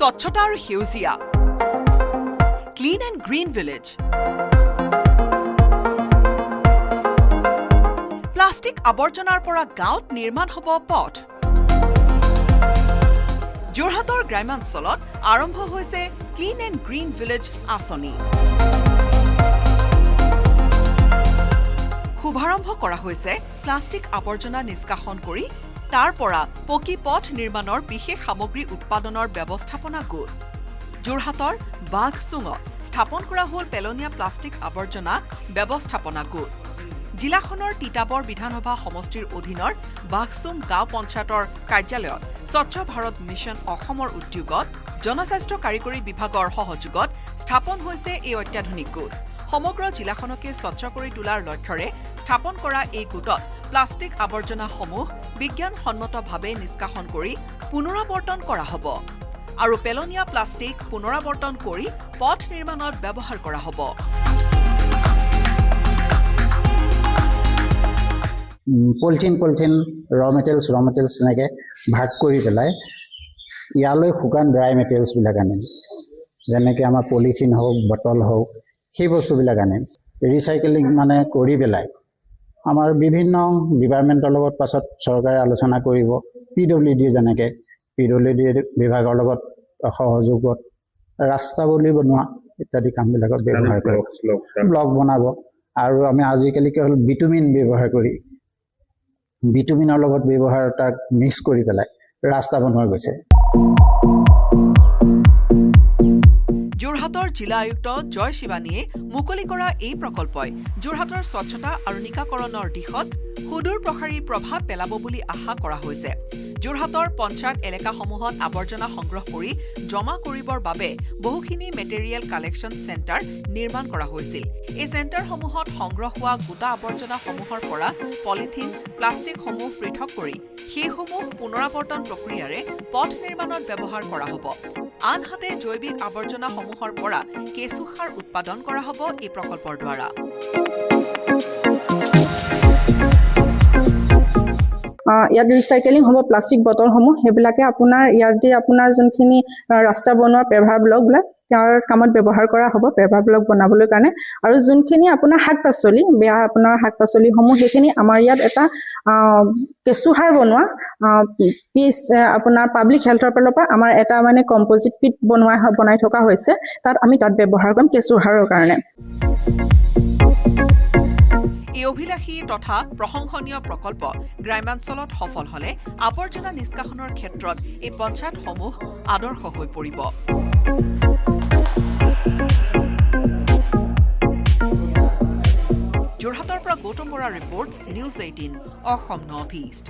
স্বচ্ছতা আৰু সেউজীয়া clean and green village plastic আৱৰ্জনাৰ পৰা গাঁৱত নিৰ্মাণ হ'ব পথ যোৰহাটৰ গ্ৰামাঞ্চলত আৰম্ভ হৈছে ক্লিন এণ্ড গ্ৰীণ ভিলেজ আঁচনি শুভাৰম্ভ কৰা হৈছে প্লাষ্টিক আৱৰ্জনা নিষ্কাশন কৰি তাৰ পৰা পকী পথ নিৰ্মাণৰ বিশেষ সামগ্ৰী উৎপাদনৰ ব্যৱস্থাপনা গোট যোৰহাটৰ বাঘচুঙত স্থাপন কৰা হ'ল পেলনীয়া প্লাষ্টিক আৱৰ্জনা ব্যৱস্থাপনা গোট জিলাখনৰ তিতাবৰ বিধানসভা সমষ্টিৰ অধীনৰ বাঘচুং গাঁও পঞ্চায়তৰ কাৰ্যালয়ত স্বচ্ছ ভাৰত মিছন অসমৰ উদ্যোগত জনস্বাস্থ্য কাৰিকৰী বিভাগৰ সহযোগত স্থাপন হৈছে এই অত্যাধুনিক গোট সমগ্ৰ জিলাখনকে স্বচ্ছ কৰি তোলাৰ লক্ষ্যৰে স্থাপন কৰা এই গোটত প্লাষ্টিক আৱৰ্জনাসমূহ বিজ্ঞানসন্মতভাৱে নিষ্কাশন কৰি পুনৰাৱৰ্তন কৰা হ'ব আৰু পেলনীয়া প্লাষ্টিক পুনৰাৱৰ্তন কৰি পথ নিৰ্মাণত ব্যৱহাৰ কৰা হ'ব পলিথিন ৰ মেটেৰিয়েলছ এনেকৈ ভাগ কৰি পেলাই ইয়ালৈ শুকান ড্ৰাই মেটেৰিয়েলছবিলাক আনিম যেনেকৈ আমাৰ পলিথিন হওক বটল হওক সেই বস্তুবিলাক আনিম ৰিচাইকেলিং মানে কৰি পেলাই আমাৰ বিভিন্ন ডিপাৰ্টমেণ্টৰ লগত পাছত চৰকাৰে আলোচনা কৰিব PWD যেনেকৈ PWD বিভাগৰ লগত সহযোগত ৰাস্তা বুলি বনোৱা ইত্যাদি কামবিলাকত ব্যৱহাৰ কৰিব ব্লক বনাব আৰু আমি আজিকালি কি হ'ল বিটুমিন ব্যৱহাৰ কৰি বিটুমিনৰ লগত ব্যৱহাৰ তাক মিক্স কৰি পেলাই ৰাস্তা বনোৱা গৈছে যোৰহাটৰ জিলা আয়ুক্ত জয় শিৱানীয়ে মুকলি কৰা এই প্ৰকল্পই যোৰহাটৰ স্বচ্ছতা আৰু নিকাকৰণৰ দিশত সুদূৰ প্ৰসাৰী প্ৰভাৱ পেলাব বুলি আশা কৰা হৈছে যোৰহাটৰ পঞ্চায়ত এলেকাসমূহত আৱৰ্জনা সংগ্ৰহ কৰি জমা কৰিবৰ বাবে বহুখিনি মেটেৰিয়েল কালেকশ্যন চেণ্টাৰ নিৰ্মাণ কৰা হৈছিল এই চেণ্টাৰসমূহত সংগ্ৰহ হোৱা গোটা আৱৰ্জনাসমূহৰ পৰা পলিথিন প্লাষ্টিকসমূহ পৃথক কৰি সেইসমূহ পুনৰাৱৰ্তন প্ৰক্ৰিয়াৰে পথ নিৰ্মাণত ব্যৱহাৰ কৰা হ'ব আনহাতে জৈৱিক আৱৰ্জনাসমূহৰ পৰা কেঁচু সাৰ উৎপাদন কৰা হ'ব এই প্ৰকল্পৰ দ্বাৰা ইয়াত ৰিচাইকেলিং হ'ব প্লাষ্টিক বটলসমূহ সেইবিলাকে আপোনাৰ ইয়াত আপোনাৰ যোনখিনি ৰাস্তা বনোৱা পেভাৰ ব্লকবিলাক তেওঁৰ কামত ব্যৱহাৰ কৰা হ'ব পেভাৰ ব্লক বনাবলৈ কাৰণে আৰু যোনখিনি আপোনাৰ শাক-পাচলি বেয়া আপোনাৰ শাক-পাচলিসমূহ সেইখিনি আমাৰ ইয়াত এটা কেঁচু সাৰ বনোৱা পিচ আপোনাৰ পাব্লিক হেল্থৰ ফালৰ পৰা আমাৰ এটা মানে কম্পজিট পিট বনাই থকা হৈছে তাত ব্যৱহাৰ কৰিম কেঁচু সাৰৰ কাৰণে এই অভিলাষী তথা প্ৰশংসনীয় প্ৰকল্প গ্ৰামাঞ্চলত সফল হলে আৱৰ্জনা নিষ্কাশনৰ ক্ষেত্ৰত এই পঞ্চায়তসমূহ আদৰ্শ হৈ পৰিব যোৰহাটৰ পৰা গৌতম বৰাৰ report news 18 Assam north east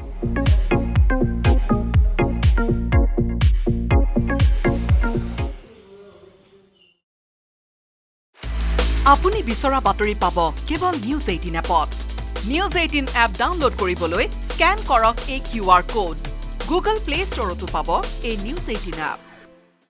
আপুনি বিচৰা বাতৰি পাব কেৱল নিউজ 18 এপত নিউজ 18 এপ ডাউনলোড কৰিবলৈ স্কেন কৰক এই QR কোড গুগল প্লে ষ্টৰতো পাব এই নিউজ 18 এপ